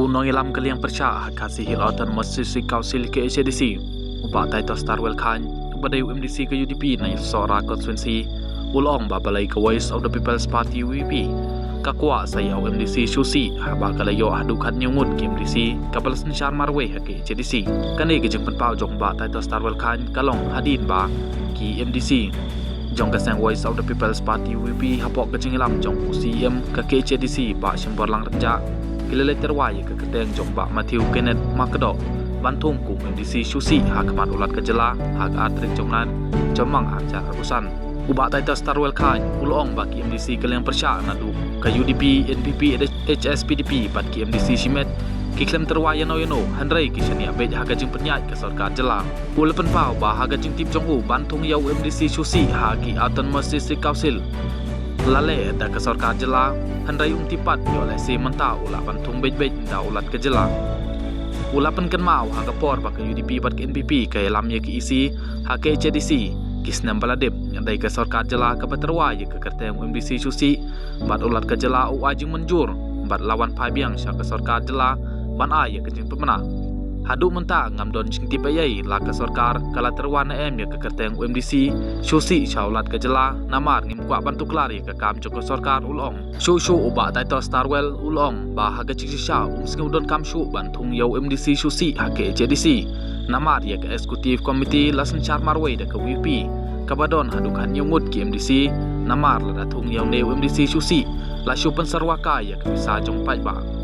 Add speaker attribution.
Speaker 1: nong ilam kaliang percaya kasih hilatan masih kausil ke HDC ubah taito Starwell Khan kepada UMDC ke UDP na sora konstituensi ulong babalai ke Voice of the People's Party UEP kakwa saya UMDC Susi haba kalayo hadukan nyumut ke UMDC kapalas nsyar marwe ke HDC kani ke jengpen pau jong ba taito Starwell Khan kalong hadin ba ki MDC jong kasang Voice of the People's Party UEP hapok ke jengilam jong UCM ke HDC ba syembor lang rejak kilala terwaya ke keteng jong ba Matthew Kenneth Makdo bantung ku MDC Susi hak mat ulat ke jela hak atrik jomnan jomang ajar urusan ubah taito Starwell Khan ulong ba ki MDC kaliang persya nadu ke UDP NPP HSPDP bat ki MDC Shimet ki klem terwaya no handrai ki shania bej haga jing penyat ke sarkar jela ulapan pau ba haga jing tip jong u bantung yau MDC Susi haki atan masih kausil lale da ke sarkar jela handai tipat yo le si mentau ula bantung bej da ulat ke jela ulapan kan mau haga por ba ke UDP bat ke NPP ke lam ye ke isi ha ke HDC kisnam baladep dai ke sarkar jela ke terwaya ke kerteng MDC Susi bat ulat ke jela u ajing menjur bat lawan pabiang sya ke sarkar jela ban ay ke jing pemena hadu menta ngam don jing tip ayai la ke sarkar kala terwana em ya ke kerteng UMDC Susi syaulat ke jela namar ngim kwa bantu klari ke kam joko sarkar ulong shu uba taito Starwell ulong ba haga cik sya sing udon kam shu bantung yau MDC Susi hake JDC namar ya ke eksekutif komiti lasen char marway de ke WP kabadon hadukan nyungut ke MDC namar la datung yau ne MDC Susi la shu pensarwaka ya ke bisa jong pai ba